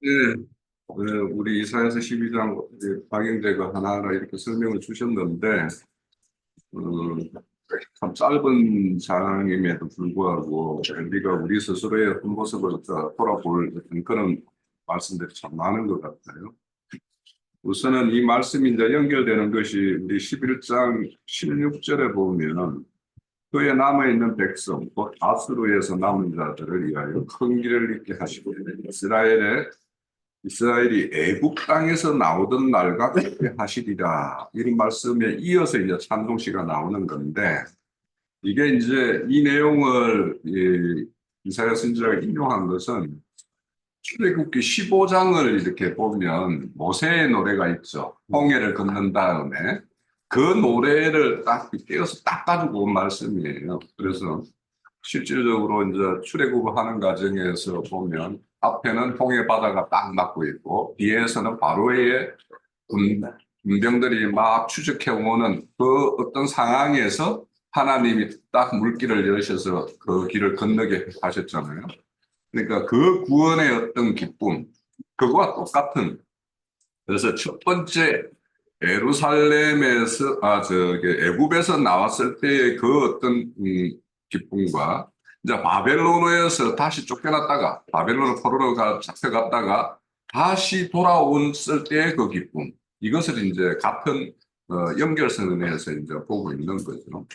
네, 우리 이사야서 12장 박영재가 하나하나 이렇게 설명을 주셨는데, 참 짧은 장임에도 불구하고 우리가 우리 스스로의 겉모습을 돌아볼 그런 말씀들이 참 많은 것 같아요. 우선은 이 말씀이 이제 연결되는 것이 우리 11장 16절에 보면 그에 남아있는 백성, 곧 아수르에서 남은 자들을 위하여 큰 길을 잃게 하시고 이스라엘이 애국 땅에서 나오던 날과 같게 하시리라. 이런 말씀에 이어서 이제 찬송시가 나오는 건데, 이게 이제 이 내용을 이사야 선지자가 인용한 것은 출애굽기 15장을 이렇게 보면 모세의 노래가 있죠. 홍해를 건넌 다음에 그 노래를 딱 띄어서 딱 가지고 온 말씀이에요. 그래서 실질적으로 이제 출애굽하는 과정에서 보면 앞에는 홍해 바다가 딱 막고 있고 뒤에서는 바로의 군병들이 막 추적해 오는 그 어떤 상황에서 하나님이 딱 물길을 여셔서 그 길을 건너게 하셨잖아요. 그러니까 그 구원의 어떤 기쁨, 그거와 똑같은. 그래서 첫 번째 예루살렘에서 애굽에서 나왔을 때의 그 어떤 기쁨과 이제 바벨론에서 다시 쫓겨났다가 바벨론 포로로 잡혀갔다가 다시 돌아왔을 때의 그 기쁨, 이것을 이제 같은 연결선에서 이제 보고 있는 거죠.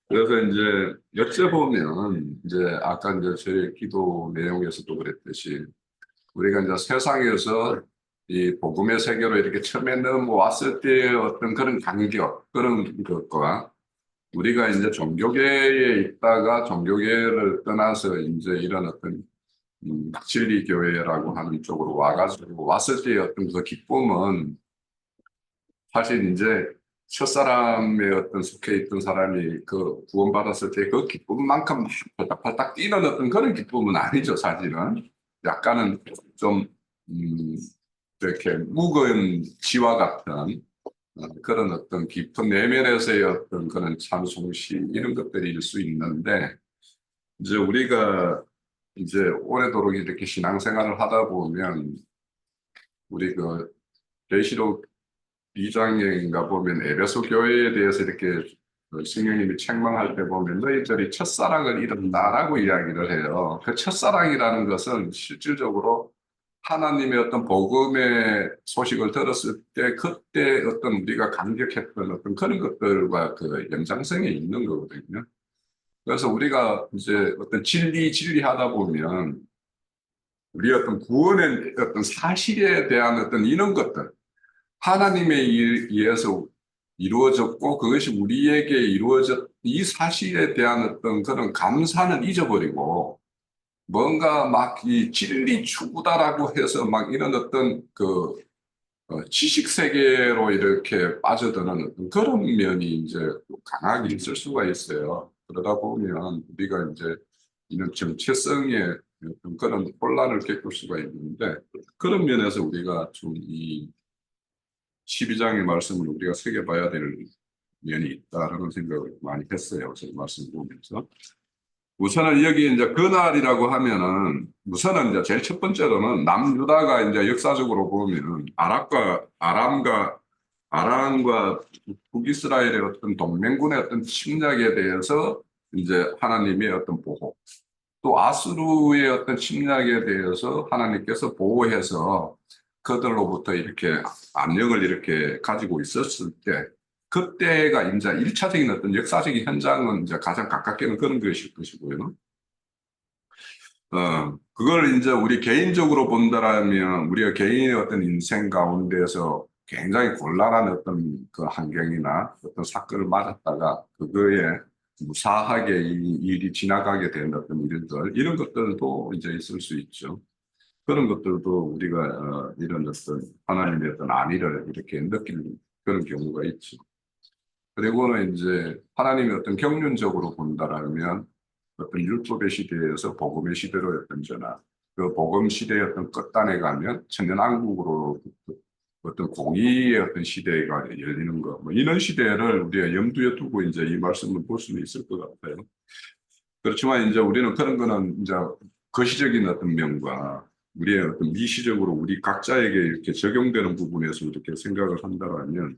그래서 이제 여쭤보면 이제 아까 이제 저희 기도 내용에서도 그랬듯이 우리가 이제 세상에서 이 복음의 세계로 이렇게 처음에 넘어왔을 때의 어떤 그런 간격, 그런 것과 우리가 이제 종교계에 있다가 종교계를 떠나서 이제 이런 어떤 진리교회라고 하는 쪽으로 와가지고 왔을 때의 어떤 그 기쁨은 사실 이제 첫사람의 어떤 속해 있던 사람이 그 구원받았을 때 그 기쁨만큼 팔딱팔딱 뛰는 어떤 그런 기쁨은 아니죠, 사실은. 약간은 좀, 음, 이렇게 묵은 지와 같은 그런 어떤 깊은 내면에서의 어떤 그런 찬송시 이런 것들일 수 있는데, 이제 우리가 이제 오래도록 이렇게 신앙생활을 하다 보면 우리 그 계시록 2장인가 보면 에베소 교회에 대해서 이렇게 성령님이 책망할 때 보면 너희들이 첫사랑을 잃었다라고 이야기를 해요. 그 첫사랑이라는 것은 실질적으로 하나님의 어떤 복음의 소식을 들었을 때 그때 어떤 우리가 감격했던 어떤 그런 것들과 그 연장성이 있는 거거든요. 그래서 우리가 이제 어떤 진리하다 보면 우리 어떤 구원의 어떤 사실에 대한 어떤 이런 것들 하나님에 의해서 이루어졌고 그것이 우리에게 이루어졌 이 사실에 대한 어떤 그런 감사는 잊어버리고 뭔가 막 이 진리 추구다라고 해서 막 이런 어떤 그 지식 세계로 이렇게 빠져드는 어떤 그런 면이 이제 강하게 있을 수가 있어요. 그러다 보면 우리가 이제 이런 정체성의 어떤 그런 혼란을 겪을 수가 있는데 그런 면에서 우리가 좀이 12장의 말씀을 우리가 새겨봐야 될 면이 있다라는 생각을 많이 했어요. 제 말씀 보면서. 우선은 여기 이제 그날이라고 하면은 우선은 이제 제일 첫 번째로는 남유다가 이제 역사적으로 보면은 아람과 북이스라엘의 어떤 동맹군의 어떤 침략에 대해서 이제 하나님의 어떤 보호, 또 아수르의 어떤 침략에 대해서 하나님께서 보호해서 그들로부터 이렇게 압력을 이렇게 가지고 있었을 때 그때가 이제 일차적인 어떤 역사적인 현장은 이제 가장 가깝게는 그런 것일 것이고요. 그걸 이제 우리 개인적으로 본다라면 우리가 개인의 어떤 인생 가운데서 굉장히 곤란한 어떤 그 환경이나 어떤 사건을 맞았다가 그거에 무사하게 이 일이 지나가게 된 어떤 일들, 이런 것들도 이제 있을 수 있죠. 그런 것들도 우리가 이런 어떤 하나님의 어떤 안위를 이렇게 느끼는 그런 경우가 있죠. 그리고는 이제 하나님의 어떤 경륜적으로 본다라면 어떤 율법의 시대에서 복음의 시대로 어떤 전환, 그 복음 시대의 어떤 끝단에 가면 천년왕국으로 어떤 공의의 어떤 시대가 열리는 거, 뭐 이런 시대를 우리가 염두에 두고 이제 이 말씀을 볼 수는 있을 것 같아요. 그렇지만 이제 우리는 그런 거는 이제 거시적인 어떤 면과 우리의 어떤 미시적으로 우리 각자에게 이렇게 적용되는 부분에서 이렇게 생각을 한다면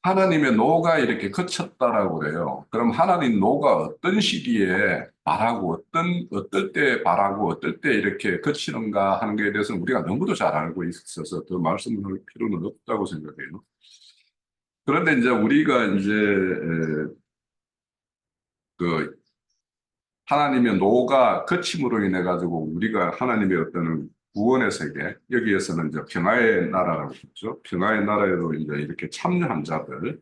하나님의 노가 이렇게 그쳤다라고 그래요. 그럼 하나님 노가 어떤 시기에 바라고 어떨 때 바라고 어떨 때 이렇게 그치는가 하는 것에 대해서는 우리가 너무도 잘 알고 있어서 더 말씀할 필요는 없다고 생각해요. 그런데 이제 우리가 이제 그 하나님의 노가 그침으로 인해 가지고 우리가 하나님의 어떤 구원의 세계 여기에서는 이제 평화의 나라라고 했죠. 평화의 나라에도 이제 이렇게 참여한 자들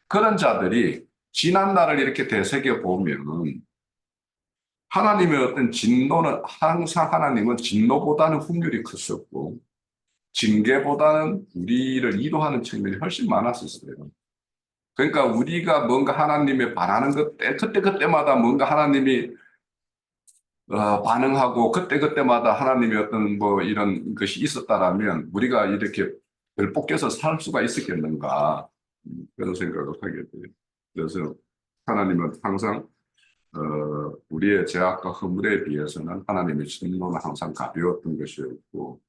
그런 자들이 지난 날을 이렇게 되새겨 보면 하나님의 어떤 진노는 항상 하나님은 진노보다는 훈율이 컸었고 징계보다는 우리를 이도하는 측면이 훨씬 많았었어요. 그러니까 우리가 뭔가 하나님의 바라는 것 그때그때마다 뭔가 하나님이 반응하고 그때그때마다 하나님의 어떤 뭐 이런 것이 있었다라면 우리가 이렇게 별복해서 살 수가 있었겠는가 그런 생각을 하게 돼요. 그래서 하나님은 항상 우리의 죄악과 허물에 비해서는 하나님의 진노는 항상 가벼웠던 것이었고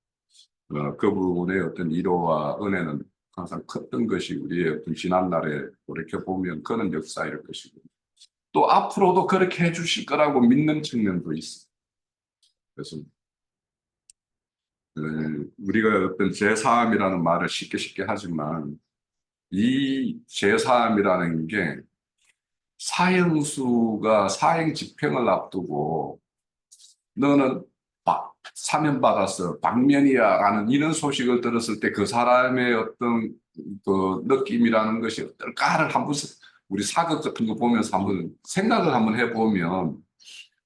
그 부분의 어떤 위로와 은혜는 항상 컸던 것이 우리의 어떤 지난날에 돌이켜보면 그런 역사일 것이고 또 앞으로도 그렇게 해주실 거라고 믿는 측면도 있어요. 그래서 우리가 어떤 제사함이라는 말을 쉽게 쉽게 하지만 이 제사함이라는 게 사형수가 사형 집행을 앞두고 너는 사면받았어 박면이야 라는 이런 소식을 들었을 때 그 사람의 어떤 그 느낌이라는 것이 어떨까를 한번 우리 사극 같은 거 보면서 한번 생각을 한번 해보면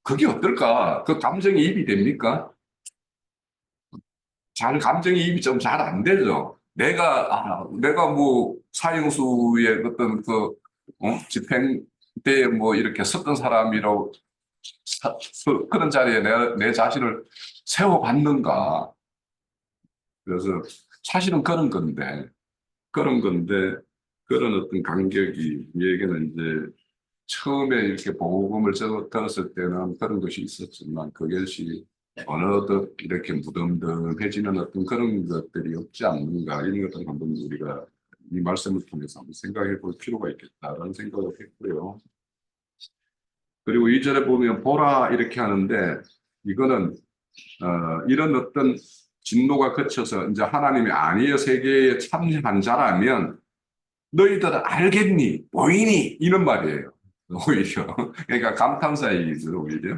그게 어떨까? 그 감정이입이 됩니까? 잘 감정이입이 좀 잘 안 되죠. 내가 뭐 사형수의 어떤 집행 때에 뭐 이렇게 섰던 사람이라고 그런 자리에 내 자신을 세워봤는가. 그래서 사실은 그런 건데 그런 어떤 간격이 우리에게는 이제 처음에 이렇게 복음을 들었을 때는 그런 것이 있었지만 그것이 어느덧 이렇게 무덤덤해지는 어떤 그런 것들이 없지 않는가 이런 것들 한번 우리가 이 말씀을 통해서 한번 생각해 볼 필요가 있겠다라는 생각을 했고요. 그리고 2절에 보면 보라 이렇게 하는데 이거는 이런 어떤 진노가 그쳐서 이제 하나님의 안위의 세계에 참여한 자라면 너희들은 알겠니? 보이니? 이런 말이에요. 오히려. 그러니까 감탄사이죠, 오히려.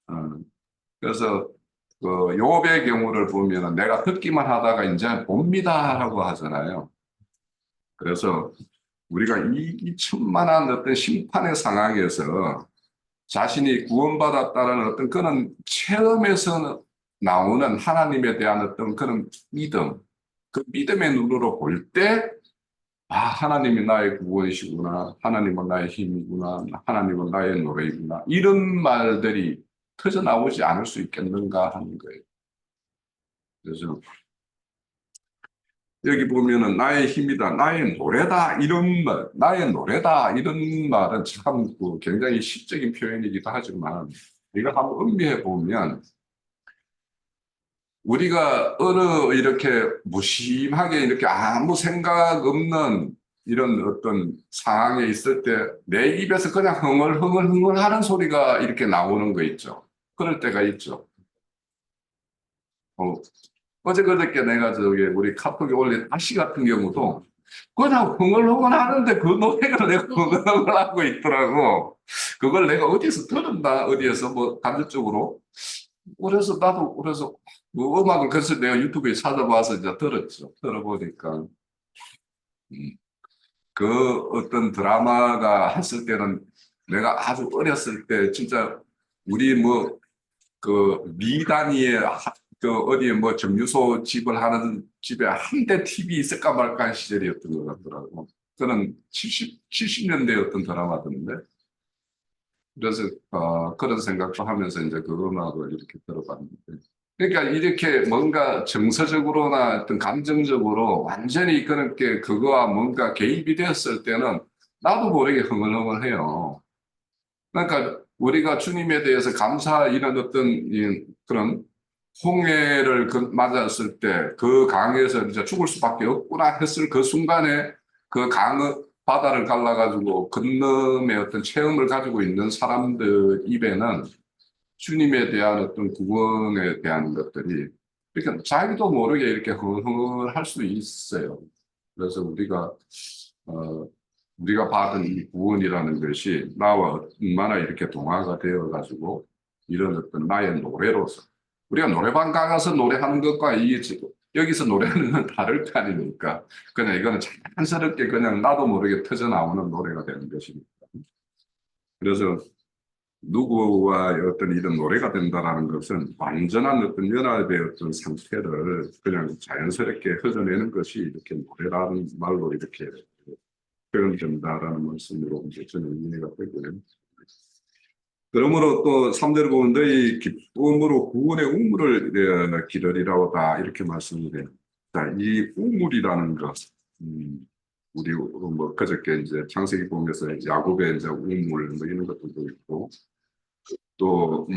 어, 그래서 그 욥의 경우를 보면 내가 듣기만 하다가 이제 봅니다라고 하잖아요. 그래서 우리가 이 천만한 어떤 심판의 상황에서 자신이 구원받았다는 어떤 그런 체험에서 나오는 하나님에 대한 어떤 그런 믿음, 그 믿음의 눈으로 볼 때, 하나님이 나의 구원이시구나. 하나님은 나의 힘이구나. 하나님은 나의 노래이구나. 이런 말들이 터져 나오지 않을 수 있겠는가 하는 거예요. 그래서 여기 보면은 나의 힘이다, 나의 노래다, 이런 말, 나의 노래다, 이런 말은 참 굉장히 시적인 표현이기도 하지만, 우리가 한번 음미해 보면, 우리가 어느 이렇게 무심하게 이렇게 아무 생각 없는 이런 어떤 상황에 있을 때 내 입에서 그냥 흥얼흥얼 하는 소리가 이렇게 나오는 거 있죠. 그럴 때가 있죠. 어, 어제 그저께 내가 저기 우리 카톡에 올린 아씨 같은 경우도 그냥 흥얼흥얼 하는데 그 노래가 내가 흥얼흥얼 하고 있더라고. 그걸 내가 어디서 들었나, 어디에서 뭐 간접적으로. 그래서 나도 그래서 뭐 음악을 그래서 내가 유튜브에 찾아봐서 이제 들었죠. 들어보니까 그 어떤 드라마가 했을 때는 내가 아주 어렸을 때 진짜 우리 뭐 그 미단위에 그 어디에 뭐 정유소 집을 하는 집에 한 대 TV 있을까 말까 한 시절이었던 것 같더라고. 그는 70년대였던 드라마던데. 그래서 그런 생각도 하면서 이제 그 음악을 이렇게 들어봤는데. 그러니까 이렇게 뭔가 정서적으로나 어떤 감정적으로 완전히 그렇게 그거와 뭔가 개입이 되었을 때는 나도 모르게 흥얼흥얼해요. 그러니까 우리가 주님에 대해서 감사 이런 어떤 그런 홍해를 맞았을 때 그 강에서 이제 죽을 수밖에 없구나 했을 그 순간에 그 강 바다를 갈라가지고 건너의 어떤 체험을 가지고 있는 사람들 입에는 주님에 대한 어떤 구원에 대한 것들이 이렇게 자기도 모르게 이렇게 흥얼흥얼 할 수 있어요. 그래서 어, 우리가 받은 이 구원이라는 것이 나와 얼마나 이렇게 동화가 되어가지고 이런 어떤 나의 노래로서 우리가 노래방 가서 노래하는 것과 여기서 노래하는 건 다를 거 아닙니까? 그냥 이거는 자연스럽게 그냥 나도 모르게 터져 나오는 노래가 되는 것입니다. 그래서 누구와 어떤 이런 노래가 된다라는 것은 완전한 어떤 연합의 어떤 상태를 그냥 자연스럽게 흘러내는 것이 이렇게 노래라는 말로 이렇게 표현된다라는 말씀으로 이제 저는 이해가 되고요. 그러므로 또 3절을 보면 너희 기쁨으로 구원의 우물을 기르리라오다 이렇게 말씀을 해요. 자, 이 우물이라는 것, 우리 뭐 그저께 이제 창세기 보면서 야곱의 이제 우물 뭐 이런 것들도 있고 또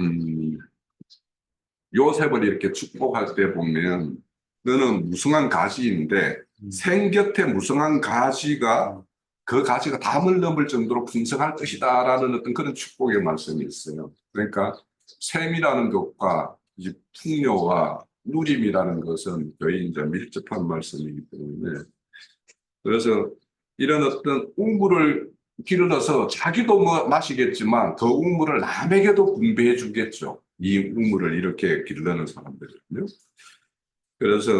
요셉을 이렇게 축복할 때 보면 너는 무성한 가지인데 생 곁에 무성한 가지가 그 가지가 담을 넘을 정도로 풍성할 것이다라는 어떤 그런 축복의 말씀이 있어요. 그러니까 샘이라는 것과 이 풍요와 누림이라는 것은 거의 이제 밀접한 말씀이기 때문에 그래서 이런 어떤 우물을 길러서 자기도 뭐 마시겠지만 그 우물을 남에게도 분배해 주겠죠. 이 우물을 이렇게 길르는 사람들은요. 그래서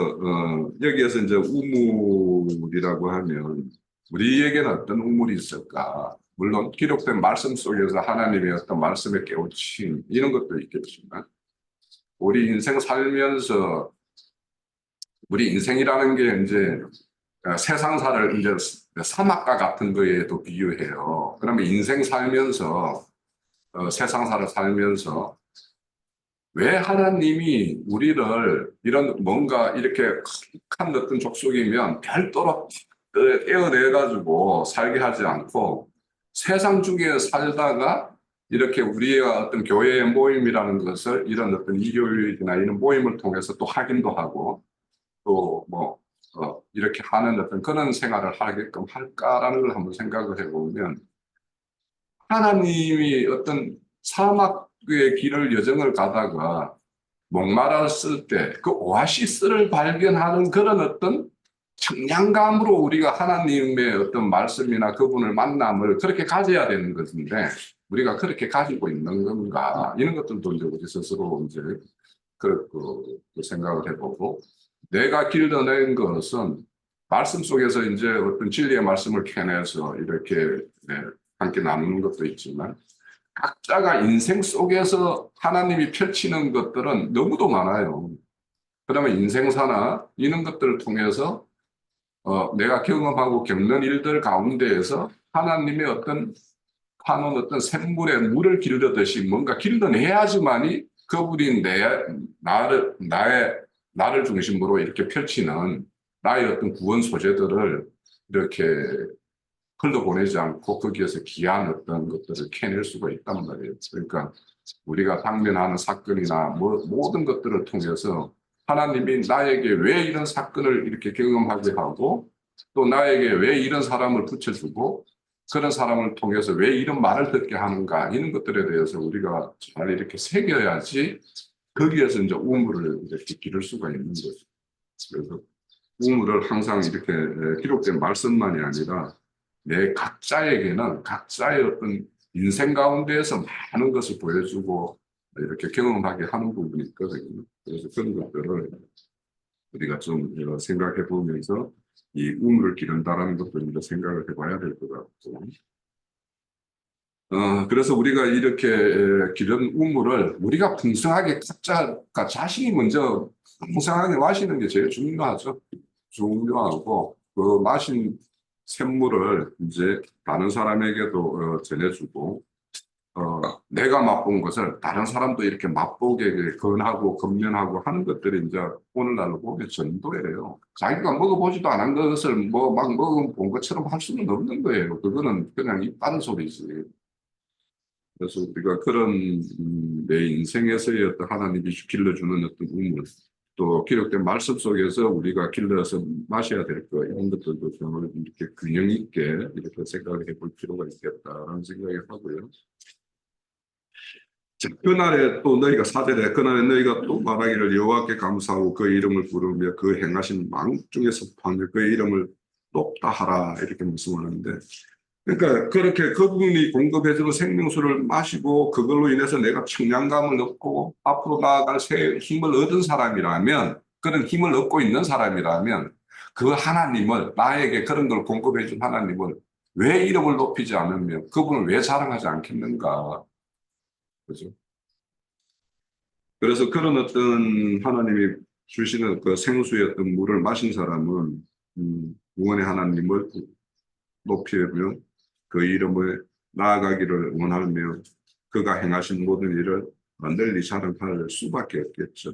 여기에서 이제 우물이라고 하면 우리에게는 어떤 우물이 있을까? 물론 기록된 말씀 속에서 하나님의 어떤 말씀에 깨우침 이런 것도 있겠지만 우리 인생 살면서 우리 인생이라는 게 이제 세상사를 이제 사막과 같은 거에도 비유해요. 그러면 인생 살면서 세상사를 살면서 왜 하나님이 우리를 이런 뭔가 이렇게 큰 어떤 족속이면 별도로 떼어내가지고 살게 하지 않고 세상 중에 살다가 이렇게 우리의 어떤 교회의 모임이라는 것을 이런 어떤 일요일이나 이런 모임을 통해서 또 확인도 하고 또 뭐 이렇게 하는 어떤 그런 생활을 하게끔 할까라는 걸 한번 생각을 해보면 하나님이 어떤 사막의 길을 여정을 가다가 목말랐을 때 그 오아시스를 발견하는 그런 어떤 청량감으로 우리가 하나님의 어떤 말씀이나 그분을 만남을 그렇게 가져야 되는 것인데 우리가 그렇게 가지고 있는 건가 이런 것들도 이제 우리 스스로 이제 그 생각을 해보고 내가 길러낸 것은 말씀 속에서 이제 어떤 진리의 말씀을 캐내서 이렇게 네, 함께 나누는 것도 있지만 각자가 인생 속에서 하나님이 펼치는 것들은 너무도 많아요. 그러면 인생사나 이런 것들을 통해서 내가 경험하고 겪는 일들 가운데에서 하나님의 어떤 하는 어떤 샘물에 물을 길르듯이 뭔가 길러내야지만이 그분이 나를 중심으로 이렇게 펼치는 나의 어떤 구원 소재들을 이렇게 흘러보내지 않고 거기에서 귀한 어떤 것들을 캐낼 수가 있단 말이에요. 그러니까 우리가 당면하는 사건이나 뭐 모든 것들을 통해서 하나님이 나에게 왜 이런 사건을 이렇게 경험하게 하고 또 나에게 왜 이런 사람을 붙여주고 그런 사람을 통해서 왜 이런 말을 듣게 하는가 이런 것들에 대해서 우리가 잘 이렇게 새겨야지 거기에서 이제 우물을 이렇게 기를 수가 있는 거죠. 그래서 우물을 항상 이렇게 기록된 말씀만이 아니라 내 각자에게는 각자의 어떤 인생 가운데에서 많은 것을 보여주고 이렇게 경험하게 하는 부분이 있거든요. 그래서 그런 것들을 우리가 좀 생각해 보면서 이 우물을 기른다라는 것도 생각을 해봐야 될 것 같고. 그래서 우리가 이렇게 기른 우물을 우리가 풍성하게 각자가 자신이 먼저 풍성하게 마시는 게 제일 중요하죠. 중요하고 그 마신 샘물을 이제 다른 사람에게도 전해주고 내가 맛본 것을 다른 사람도 이렇게 맛보게 권하고 건면하고 하는 것들이 이제 오늘날로 보면 전도예요. 자기가 먹어보지도 않은 것을 뭐 막 먹어본 것처럼 할 수는 없는 거예요. 그거는 그냥 입 빠른 소리지. 그래서 우리가 그런 내 인생에서의 어떤 하나님이 길러주는 어떤 우물, 또 기록된 말씀 속에서 우리가 길러서 마셔야 될 거, 이런 것들도 좀 이렇게 균형 있게 이렇게 생각을 해볼 필요가 있겠다라는 생각이 하고요. 자, 그날에 또 너희가 사절에 그날에 너희가 또 말하기를 여호와께 감사하고 그 이름을 부르며 그 행하신 망 중에서 판을 그 이름을 높다 하라 이렇게 말씀하는데, 그러니까 그렇게 그분이 공급해주는 생명수를 마시고 그걸로 인해서 내가 청량감을 얻고 앞으로 나아갈 새 힘을 얻은 사람이라면, 그런 힘을 얻고 있는 사람이라면 그 하나님을, 나에게 그런 걸 공급해준 하나님을 왜 이름을 높이지 않으며 그분을 왜 자랑하지 않겠는가. 그죠? 그래서 그런 어떤 하나님이 주시는 그 생수의 어떤 물을 마신 사람은 구원의 하나님을 높이며 그 이름을 나아가기를 원하며 그가 행하신 모든 일을 널리 자랑할 수밖에 없겠죠.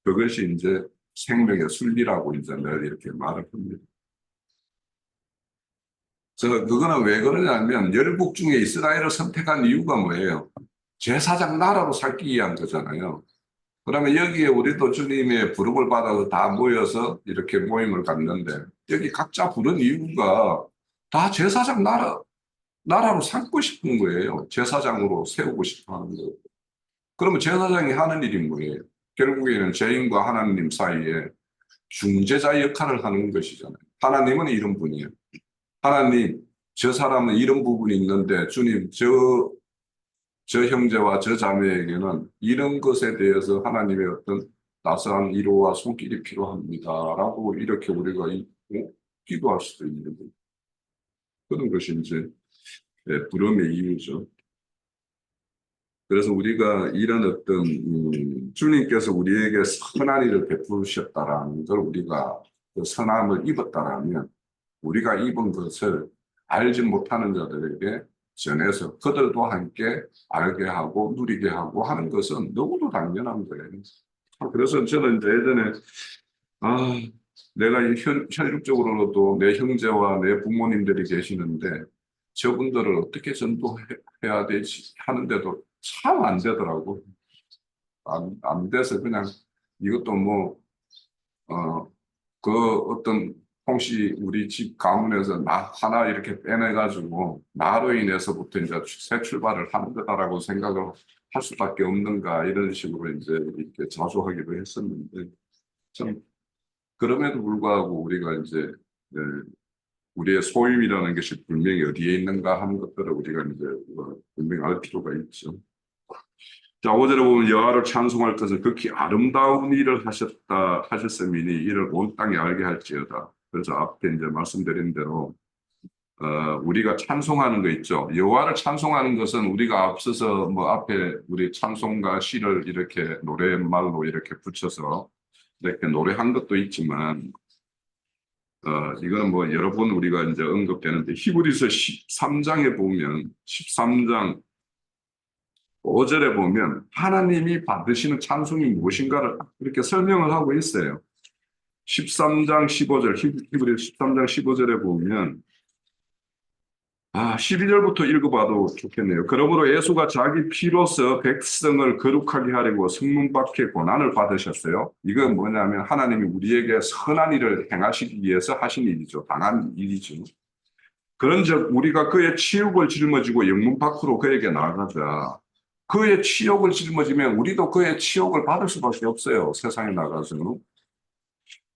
그것이 이제 생명의 순리라고 이제 늘 이렇게 말을 합니다. 그거는 왜 그러냐면 열국 중에 이스라엘을 선택한 이유가 뭐예요? 제사장 나라로 살기 위한 거잖아요. 그러면 여기에 우리도 주님의 부름을 받아서 다 모여서 이렇게 모임을 갖는데, 여기 각자 부른 이유가 다 제사장 나라로 삼고 싶은 거예요. 제사장으로 세우고 싶어 하는 거예요. 그러면 제사장이 하는 일이 뭐예요? 결국에는 죄인과 하나님 사이에 중재자 역할을 하는 것이잖아요. 하나님은 이런 분이에요. 하나님, 저 사람은 이런 부분이 있는데 주님, 저 형제와 저 자매에게는 이런 것에 대해서 하나님의 어떤 나서한 위로와 손길이 필요합니다라고 이렇게 우리가 기도할 수도 있는 거예요. 그런 것이 이제 부름의 이유죠. 그래서 우리가 이런 어떤 주님께서 우리에게 선한 일을 베푸셨다라는 걸, 우리가 그 선함을 입었다라면 우리가 입은 것을 알지 못하는 자들에게 전해서 그들도 함께 알게 하고 누리게 하고 하는 것은 너무도 당연한 거예요. 그래서 저는 이제 예전에 내가 현실적으로도 내 형제와 내 부모님들이 계시는데 저분들을 어떻게 전도해야 되지 하는데도 참 안 되더라고. 안 돼서 그냥 이것도 뭐, 그 어떤 혹시 우리 집 가문에서 나 하나 이렇게 빼내가지고 나로 인해서부터 이제 새 출발을 하는 거다라고 생각을 할 수밖에 없는가, 이런 식으로 이제 이렇게 자수하기도 했었는데, 참 그럼에도 불구하고 우리가 이제 네, 우리의 소임이라는 것이 분명히 어디에 있는가 하는 것들을 우리가 이제 분명히 알 필요가 있죠. 자, 5절에 보면 여호와를 찬송할 것은 극히 아름다운 일을 하셨음이니 이를 온 땅에 알게 할지어다. 그래서 앞에 이제 말씀드린 대로 우리가 찬송하는 거 있죠. 여호와를 찬송하는 것은 우리가 앞서서 뭐 앞에 우리 찬송가 시를 이렇게 노랫말로 이렇게 붙여서 이렇게 노래한 것도 있지만, 이거는 뭐 여러 번 우리가 이제 언급되는데, 히브리서 13장에 보면 13장 5절에 보면 하나님이 받으시는 찬송이 무엇인가를 이렇게 설명을 하고 있어요. 13장 15절, 히브리서 13장 15절에 보면 12절부터 읽어봐도 좋겠네요. 그러므로 예수가 자기 피로서 백성을 거룩하게 하려고 성문 밖에 고난을 받으셨어요. 이건 뭐냐면 하나님이 우리에게 선한 일을 행하시기 위해서 하신 일이죠. 당한 일이죠. 그런즉 우리가 그의 치욕을 짊어지고 영문 밖으로 그에게 나가자. 그의 치욕을 짊어지면 우리도 그의 치욕을 받을 수밖에 없어요. 세상에 나가서는.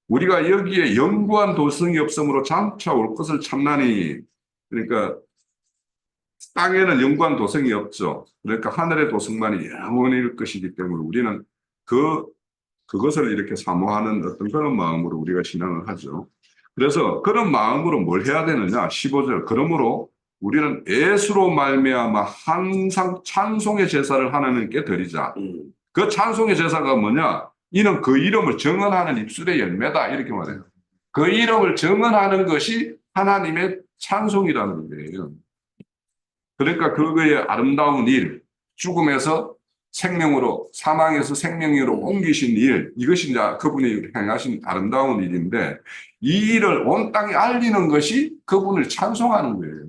우리가 여기에 영구한 도성이 없으므로 장차 올 것을 참나니, 그러니까 땅에는 영구한 도성이 없죠. 그러니까 하늘의 도성만이 영원일 것이기 때문에 우리는 그것을 이렇게 사모하는 어떤 그런 마음으로 우리가 신앙을 하죠. 그래서 그런 마음으로 뭘 해야 되느냐? 15절. 그러므로 우리는 예수로 말미암아 항상 찬송의 제사를 하나님께 드리자. 그 찬송의 제사가 뭐냐? 이는 그 이름을 정언하는 입술의 열매다. 이렇게 말해요. 그 이름을 정언하는 것이 하나님의 찬송이라는 거예요. 그러니까 그거의 아름다운 일, 죽음에서 생명으로, 사망에서 생명으로 옮기신 일, 이것이 이제 그분이 행하신 아름다운 일인데, 이 일을 온 땅에 알리는 것이 그분을 찬송하는 거예요.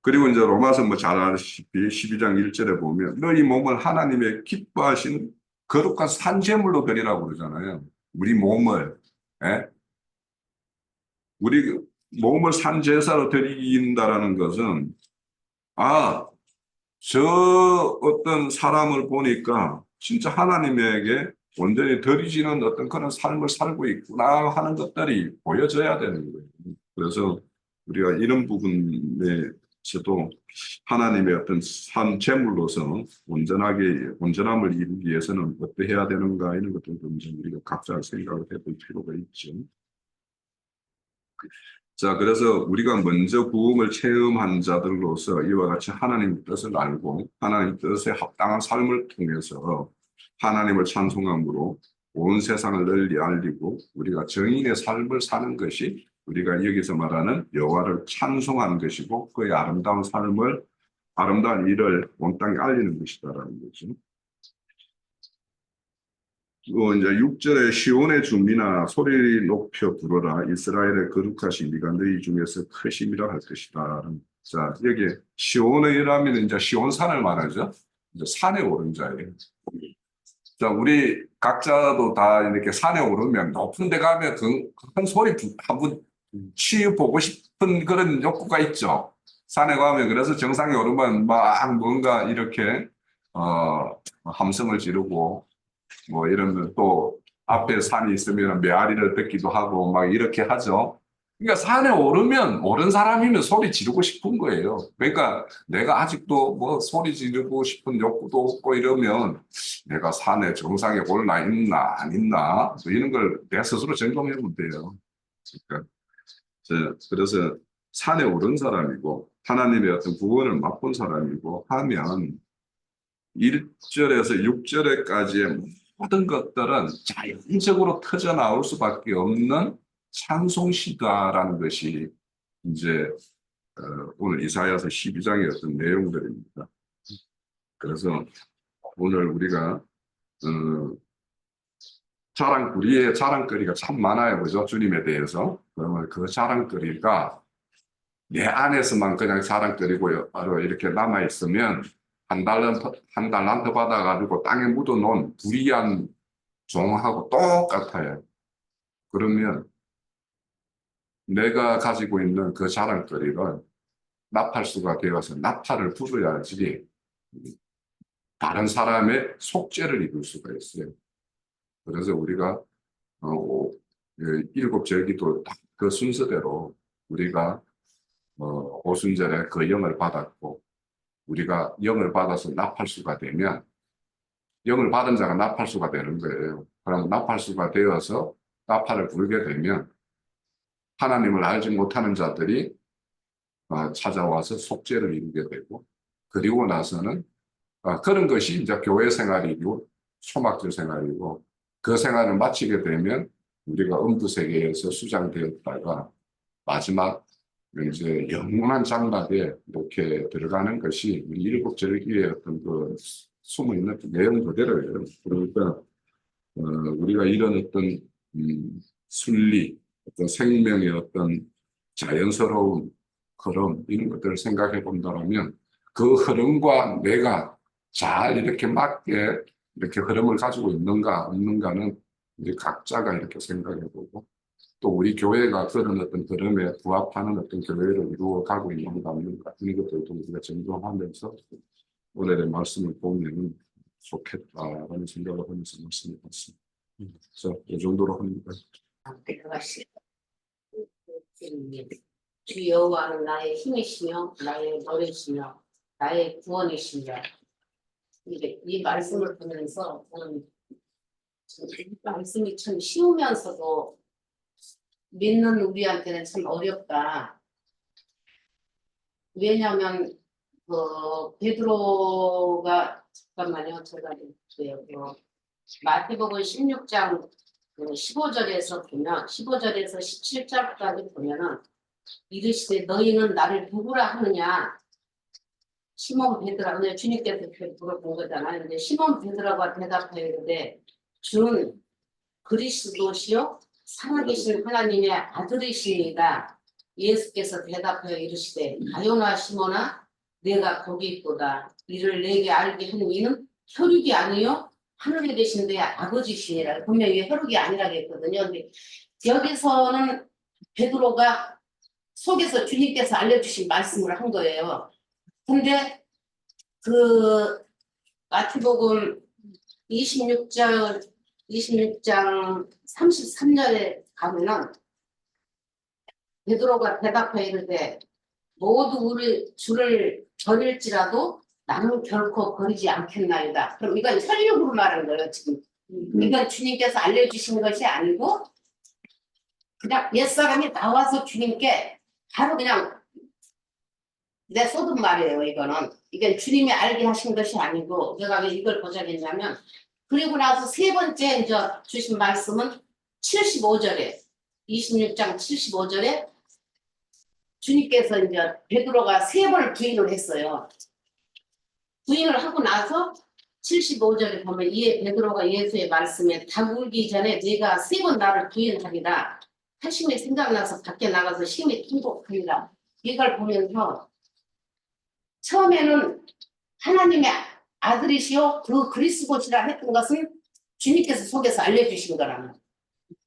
그리고 이제 로마서 뭐 잘 아시다시피 12장 1절에 보면 너희 몸을 하나님의 기뻐하시는 거룩한 산제물로 드리라고 그러잖아요. 우리 몸을, 예? 우리 몸을 산제사로 드린다라는 것은 아, 저 어떤 사람을 보니까 진짜 하나님에게 온전히 드리지는 어떤 그런 삶을 살고 있구나 하는 것들이 보여져야 되는 거예요. 그래서 우리가 이런 부분에서도 하나님의 어떤 산 제물로서 온전함을 이루기 위해서는 어떻게 해야 되는가 이런 것들도 이제 우리가 각자 생각을 해볼 필요가 있죠. 자, 그래서 우리가 먼저 부흥을 체험한 자들로서 이와 같이 하나님의 뜻을 알고 하나님 뜻에 합당한 삶을 통해서 하나님을 찬송함으로 온 세상을 널리 알리고 우리가 정인의 삶을 사는 것이 우리가 여기서 말하는 여호와를 찬송하는 것이고 그의 아름다운 일을 온 땅에 알리는 것이다라는 거죠. 또 이제 6절에 시온의 주민아 소리 높여 부르라 이스라엘의 거룩하신 네가 너희 중에서 크심이라 할 것이다. 자, 여기 시온이라면 이제 시온산을 말하죠. 이제 산에 오른 자예요. 자, 우리 각자도 다 이렇게 산에 오르면 높은 데 가면 큰 소리 한번 치보고 싶은 그런 욕구가 있죠. 산에 가면 그래서 정상에 오르면 막 뭔가 이렇게 함성을 지르고 뭐 이러면 또 앞에 산이 있으면 메아리를 듣기도 하고 막 이렇게 하죠. 그러니까 산에 오르면 오른 사람이면 소리 지르고 싶은 거예요. 그러니까 내가 아직도 뭐 소리 지르고 싶은 욕구도 없고 이러면 내가 산에 정상에 올라 있나 안 있나 뭐 이런 걸 내 스스로 점검해 보면 돼요. 그러니까 그래서 산에 오른 사람이고 하나님의 어떤 구원을 맛본 사람이고 하면 1절에서 6절에까지의 모든 것들은 자연적으로 터져 나올 수밖에 없는 찬송시다라는 것이 이제 오늘 이사야서 12장의 어떤 내용들입니다. 그래서 오늘 우리가 우리의 자랑거리가 참 많아요, 그죠? 주님에 대해서. 그러면 그 자랑거리가 내 안에서만 그냥 자랑거리고 바로 이렇게 남아 있으면 한 달란트 받아가지고 땅에 묻어놓은 불의한 종하고 똑같아요. 그러면 내가 가지고 있는 그 자랑거리를 나팔수가 되어서 나팔을 불어야지 다른 사람의 속죄를 입을 수가 있어요. 그래서 우리가 일곱 절기도 딱 그 순서대로 우리가 오순절에 그 영을 받았고 우리가 영을 받아서 나팔수가 되면 영을 받은 자가 나팔수가 되는 거예요. 그럼 나팔수가 되어서 나팔을 불게 되면 하나님을 알지 못하는 자들이 찾아와서 속죄를 이루게 되고 그리고 나서는 그런 것이 이제 교회 생활이고 초막절 생활이고 그 생활을 마치게 되면 우리가 음부 세계에서 수장되었다가 마지막 이제 영원한 장막에 이렇게 들어가는 것이 우리 일곱 절기의 어떤 그 숨어 있는 내용 그대로예요. 그러니까 우리가 이런 어떤 순리, 어떤 생명의 어떤 자연스러운 흐름 이런 것들을 생각해 본다면 그 흐름과 내가 잘 이렇게 맞게 이렇게 흐름을 가지고 있는가 없는가는 우리 각자가 이렇게 생각해 보고 또 우리 교회가 그런 어떤 흐름에 부합하는 어떤 교회를 이루어 가고 있는가 없는가 이런 것들도 우리가 점검하면서 오늘의 말씀을 보면 좋겠다라는 생각을 하면서 말씀을 했습니다. 그래서 이 정도로 합니다. 주 여호와는 나의 힘이시며 나의 노래시며 나의 구원이시며 이 말씀을 보면서 저는 말씀이 참 쉬우면서도 믿는 우리한테는 참 어렵다. 왜냐하면 베드로가 잠깐만요. 제가 볼게요. 마태복음 16장 15절에서 보면 15절에서 17절까지 보면은 이르시되 너희는 나를 누구라 하느냐 시몬 베드로가 오늘 주님께서 물어본 거잖아요. 근데 시몬 베드로가 대답하였는데 주는 그리스도시요 살아계신 하나님의 아들이십니다. 예수께서 대답하여 이르시되 가요나 시모나 내가 거기 있도다. 이를 내게 알게 하는 이는 혈육이 아니요 하늘에 계신 내 아버지시니라. 분명히 혈육이 아니라고 했거든요. 근데 여기서는 베드로가 속에서 주님께서 알려주신 말씀을 한 거예요. 근데 그 마태복음 26장 33절에 가면은 베드로가 대답하여 이르되 모두 우리 주를 버릴지라도 나는 결코 버리지 않겠나이다. 그럼 이건 혈육으로 말하는 거예요, 지금. 이건 주님께서 알려주신 것이 아니고 그냥 옛사람이 나와서 주님께 바로 그냥 내쏟은 말이에요, 이거는. 이건 주님이 알게 하신 것이 아니고 내가 왜 이걸 보자겠냐면 그리고 나서 세 번째 이제 주신 말씀은 75절에 26장 75절에 주님께서 이제 베드로가 세 번을 부인을 했어요. 부인을 하고 나서 75절에 보면 이에 베드로가 예수의 말씀에 닭 울기 전에 네가 세 번 나를 부인하리라 하심이 생각나서 밖에 나가서 심히 통곡하리라. 이걸 보면서 처음에는 하나님의 아들이시오 그 그리스도시라 했던 것은 주님께서 속에서 알려주신 거라는.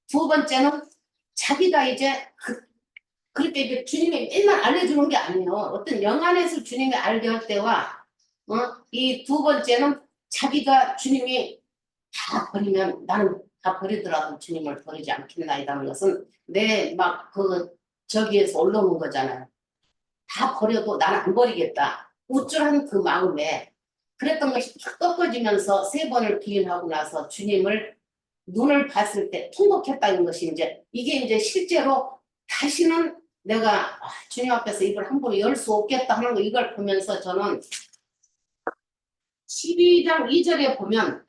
두 번째는 자기가 이제 그렇게 이제 주님이 맨날 알려주는 게 아니에요. 어떤 영안에서 주님이 알게 할 때와 이 두 번째는 자기가 주님이 다 버리면 나는 다 버리더라도 주님을 버리지 않겠나이다는 것은 내 막 저기에서 올라오는 거잖아요. 다 버려도 나는 안 버리겠다. 우쭐한 그 마음에 그랬던 것이 탁 꺾어지면서 세 번을 부인하고 나서 주님을 눈을 봤을 때 통곡했다는 것이 이게 이제 실제로 다시는 내가 주님 앞에서 입을 함부로 열 수 없겠다 하는 거 이걸 보면서 저는 12장 2절에 보면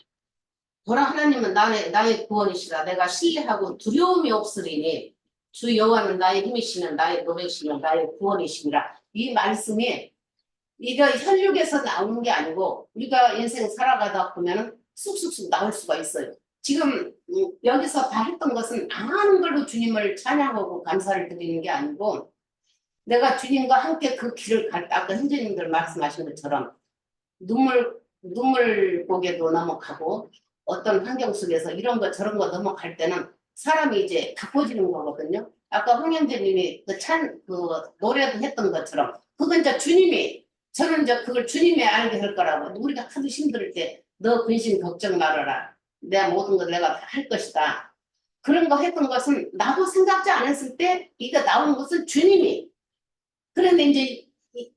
보라 하나님은 나의 구원이시라 내가 신뢰하고 두려움이 없으리니 주 여호와는 나의 힘이시는 나의 노래시는 나의 구원이시니라. 이 말씀이 이거 혈육에서 나오는 게 아니고 우리가 인생 살아가다 보면 쑥쑥쑥 나올 수가 있어요. 지금 여기서 다 했던 것은 아는 걸로 주님을 찬양하고 감사를 드리는 게 아니고 내가 주님과 함께 그 길을 갈 때 아까 선생님들 말씀하신 것처럼 눈물 고개도 넘어가고 어떤 환경 속에서 이런 거 저런 거 넘어갈 때는 사람이 이제 바꿔지는 거거든요. 아까 홍현재님이 그 노래도 했던 것처럼 그건 이제 주님이 저는 이제 그걸 주님이 알게 할 거라고. 우리가 하도 힘들 때 너 근심 걱정 말아라. 내가 모든 걸 내가 할 것이다. 그런 거 했던 것은 나도 생각지 않았을 때 이거 나온 것은 주님이. 그런데 이제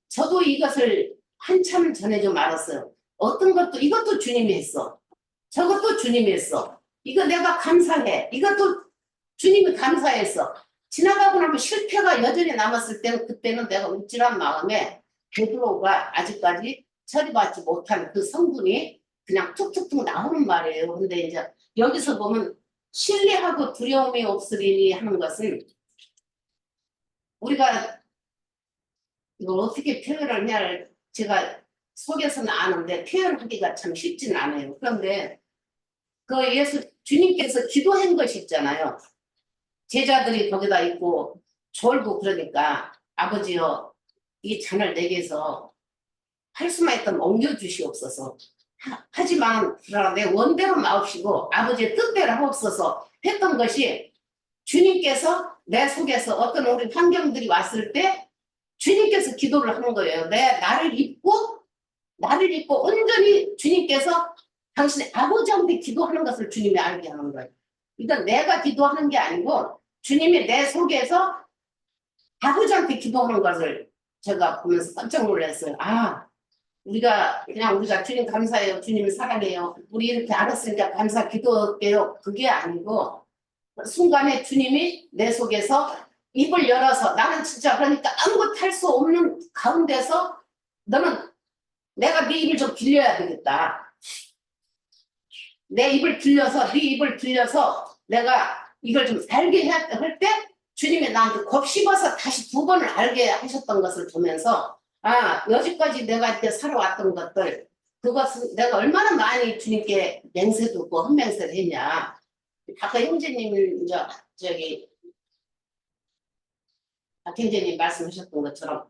저도 이것을 한참 전에 좀 알았어요. 어떤 것도 이것도 주님이 했어. 저것도 주님이 했어. 이거 내가 감사해. 이것도 주님이 감사했어. 지나가고 나면 실패가 여전히 남았을 때는 그때는 내가 움찔한 마음에 베드로가 아직까지 처리받지 못한 그 성분이 그냥 툭툭툭 나오는 말이에요. 근데 이제 여기서 보면 신뢰하고 두려움이 없으리니 하는 것은 우리가 이걸 어떻게 표현을 해야 제가 속에서는 아는데 표현하기가 참 쉽지는 않아요. 그런데 그 주님께서 기도한 것이 있잖아요. 제자들이 거기다 있고 졸고 그러니까 아버지여 이 잔을 내게서 할 수만 있다면 옮겨주시옵소서. 하지만 내 원대로 마옵시고 아버지의 뜻대로 하옵소서 했던 것이 주님께서 내 속에서 어떤 우리 환경들이 왔을 때 주님께서 기도를 하는 거예요. 나를 잊고 온전히 주님께서 당신의 아버지한테 기도하는 것을 주님이 알게 하는 거예요. 이건 내가 기도하는 게 아니고 주님이 내 속에서 아버지한테 기도하는 것을 제가 보면서 깜짝 놀랐어요. 우리가 주님 감사해요. 주님 사랑해요. 우리 이렇게 알았으니까 감사 기도할게요. 그게 아니고 순간에 주님이 내 속에서 입을 열어서 나는 진짜 그러니까 아무것도 할 수 없는 가운데서 너는 내가 네 입을 좀 빌려야 되겠다. 내 입을 빌려서 네 입을 빌려서 내가 이걸 좀 알게 할 때 주님이 나한테 곱씹어서 다시 두 번을 알게 하셨던 것을 보면서 여지까지 내가 이렇게 살아왔던 것들 그것은 내가 얼마나 많이 주님께 맹세 듣고 헛맹세를 했냐. 아까 형제님 저기 박형제님 말씀하셨던 것처럼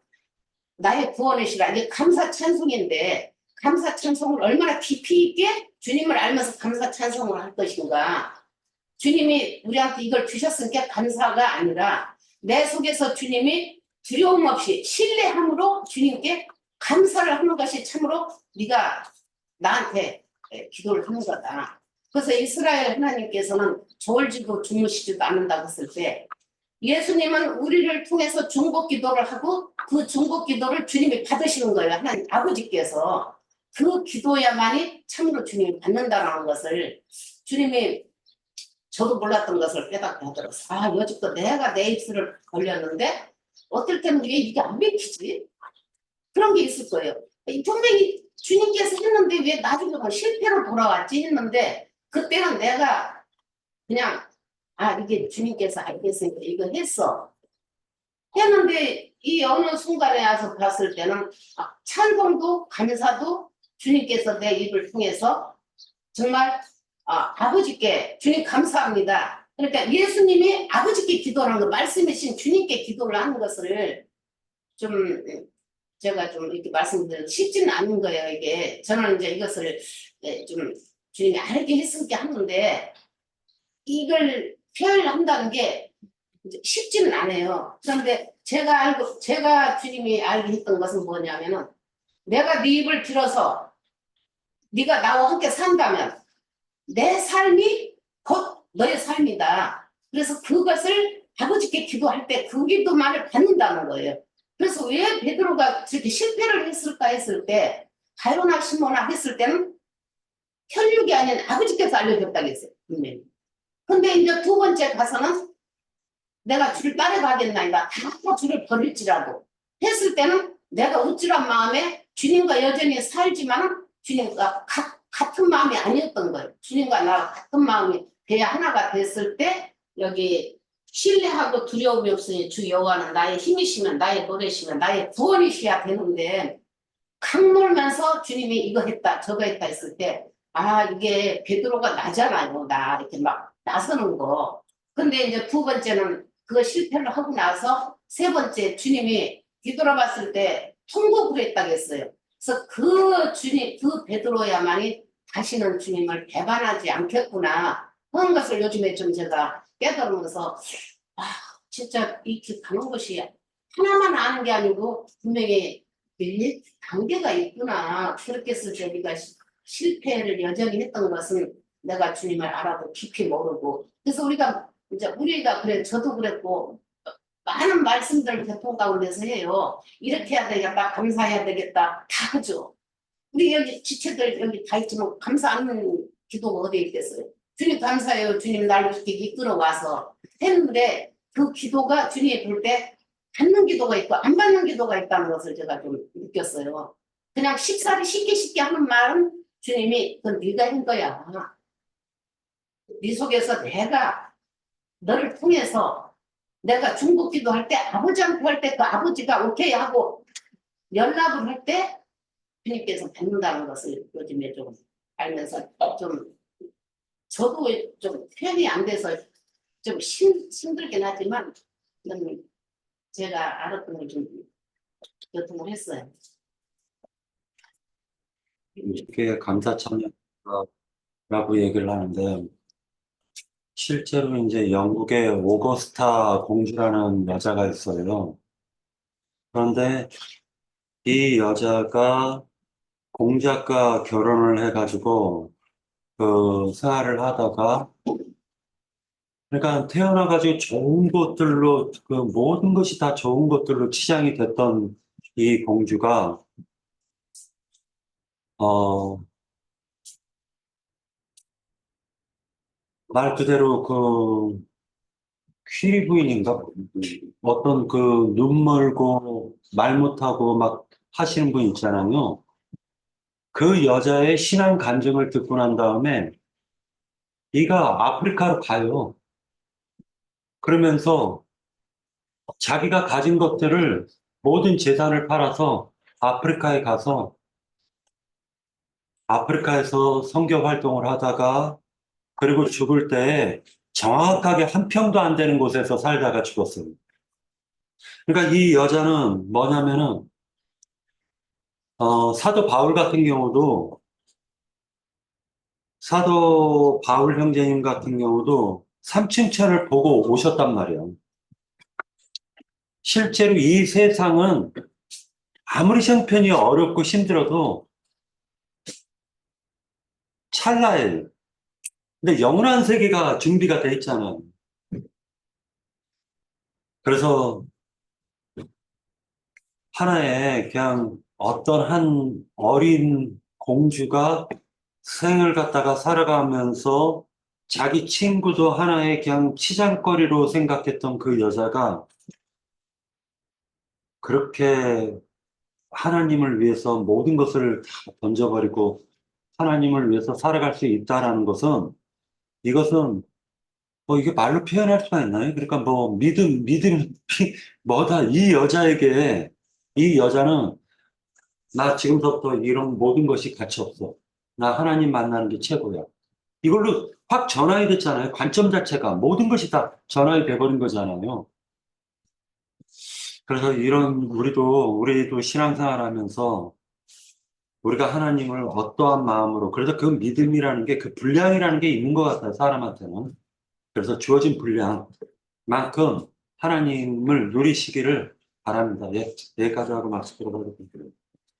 나의 구원의 시라 이게 감사 찬송인데 감사 찬송을 얼마나 깊이 있게 주님을 알면서 감사 찬송을 할 것인가. 주님이 우리한테 이걸 주셨으니까 감사가 아니라 내 속에서 주님이 두려움 없이 신뢰함으로 주님께 감사를 하는 것이 참으로 네가 나한테 기도를 하는 거다. 그래서 이스라엘 하나님께서는 졸지도 주무시지도 않는다고 했을 때 예수님은 우리를 통해서 중복 기도를 하고 그 중복 기도를 주님이 받으시는 거예요. 하나님 아버지께서. 그 기도야만이 참으로 주님이 받는다는 것을 주님이 저도 몰랐던 것을 깨닫게 하더라고요. 아, 여지껏 내가 내 입술을 벌렸는데 어떨 때는 왜 이게 안 맥히지? 그런 게 있을 거예요. 분명히 주님께서 했는데 왜 나중에 실패로 돌아왔지 했는데 그때는 내가 그냥 아 이게 주님께서 알겠으니까 이거 했어. 했는데 이 어느 순간에 와서 봤을 때는 찬송도 감사도 주님께서 내 입을 통해서 정말 아버지께 주님 감사합니다. 그러니까 예수님이 아버지께 기도하는 거 말씀이신 주님께 기도를 하는 것을 좀 제가 좀 이렇게 말씀드리는 쉽지는 않은 거예요. 이게 저는 이제 이것을 좀 주님이 알게 했으니까 하는데 이걸 표현한다는 게 쉽지는 않아요. 그런데 제가 주님이 알게 했던 것은 뭐냐면은 내가 네 입을 들어서 네가 나와 함께 산다면 내 삶이 곧 너의 삶이다. 그래서 그것을 아버지께 기도할 때 그 기도만을 받는다는 거예요. 그래서 왜 베드로가 저렇게 실패를 했을까 했을 때 가요나 시모나 했을 때는 혈육이 아닌 아버지께서 알려줬다고 했어요. 분명히. 근데 이제 두 번째 가서는 내가 주를 따라가겠나이다. 다 주를 버릴지라도 했을 때는 내가 우쭐한 마음에 주님과 여전히 살지만 주님과 같은 마음이 아니었던 거예요. 주님과 나와 같은 마음이 돼야 하나가 됐을 때 여기 신뢰하고 두려움이 없으니 주 여호와는 나의 힘이시면 나의 노래시면 나의 구원이셔야 되는데 강놀면서 주님이 이거 했다 저거 했다 했을 때 이게 베드로가 나잖아요. 나 이렇게 막 나서는 거. 근데 이제 두 번째는 그거 실패를 하고 나서 세 번째 주님이 뒤돌아봤을 때 통곡을 했다고 했어요. 그래서 그 주님, 그 베드로야만이 다시는 주님을 배반하지 않겠구나 하는 것을 요즘에 좀 제가 깨달으면서 진짜 이렇게 가는 것이 하나만 아는 게 아니고 분명히 몇 단계가 있구나. 그렇게 했을 때 우리가 실패를 여전히 했던 것은 내가 주님을 알아도 깊이 모르고 그래서 우리가 그래 저도 그랬고 많은 말씀들을 대통 가운데서 해요. 이렇게 해야 되겠다. 감사해야 되겠다. 다 하죠. 우리 여기 지체들 여기 다 있지만 감사 않는 기도가 어디에 있겠어요. 주님 감사해요. 주님 날 이렇게 이끌어와서 했는데 그 기도가 주님이 볼 때 받는 기도가 있고 안 받는 기도가 있다는 것을 제가 좀 느꼈어요. 그냥 쉽사리 쉽게 하는 말은 주님이 그건 네가 한 거야. 네 속에서 내가 너를 통해서 내가 중국 기도할 때 아버지한테 할 때 그 아버지가 오케이 하고 연락을 할 때 주님께서 받는다는 것을 요즘에 좀 알면서 좀 저도 좀 표현이 안 돼서 좀 힘들긴 하지만 제가 알았던 걸 좀 교통을 했어요. 이렇게 감사참여라고 얘기를 하는데 실제로 이제 영국의 오거스타 공주라는 여자가 있어요. 그런데 이 여자가 공작과 결혼을 해가지고 그 생활을 하다가 그러니까 태어나가지고 좋은 것들로 그 모든 것이 다 좋은 것들로 치장이 됐던 이 공주가 말 그대로 그 퀴리 부인인가 어떤 그 눈멀고 말 못하고 막 하시는 분 있잖아요. 그 여자의 신앙 간증을 듣고 난 다음에 이가 아프리카로 가요. 그러면서 자기가 가진 것들을 모든 재산을 팔아서 아프리카에 가서 아프리카에서 선교 활동을 하다가 그리고 죽을 때 정확하게 한 평도 안 되는 곳에서 살다가 죽었어요. 그러니까 이 여자는 뭐냐면은, 사도 바울 같은 경우도, 사도 바울 형제님 같은 경우도 삼층천을 보고 오셨단 말이에요. 실제로 이 세상은 아무리 형편이 어렵고 힘들어도 찰나예요. 근데 영원한 세계가 준비가 돼 있잖아요. 그래서 하나의 그냥 어떤 한 어린 공주가 생을 갖다가 살아가면서 자기 친구도 하나의 그냥 치장거리로 생각했던 그 여자가 그렇게 하나님을 위해서 모든 것을 다 던져버리고 하나님을 위해서 살아갈 수 있다라는 것은 이것은 뭐 이게 말로 표현할 수가 있나요? 그러니까 뭐 믿음, 뭐다. 이 여자에게 이 여자는 나 지금부터 이런 모든 것이 가치 없어. 나 하나님 만나는 게 최고야. 이걸로 확 전환이 됐잖아요. 관점 자체가 모든 것이 다 전환이 돼버린 거잖아요. 그래서 이런 우리도 신앙생활 하면서 우리가 하나님을 어떠한 마음으로 그래서 그 믿음이라는 게 그 분량이라는 게 있는 것 같아요. 사람한테는. 그래서 주어진 분량만큼 하나님을 누리시기를 바랍니다. 예, 여기까지 하고 말씀 들어가겠습니다.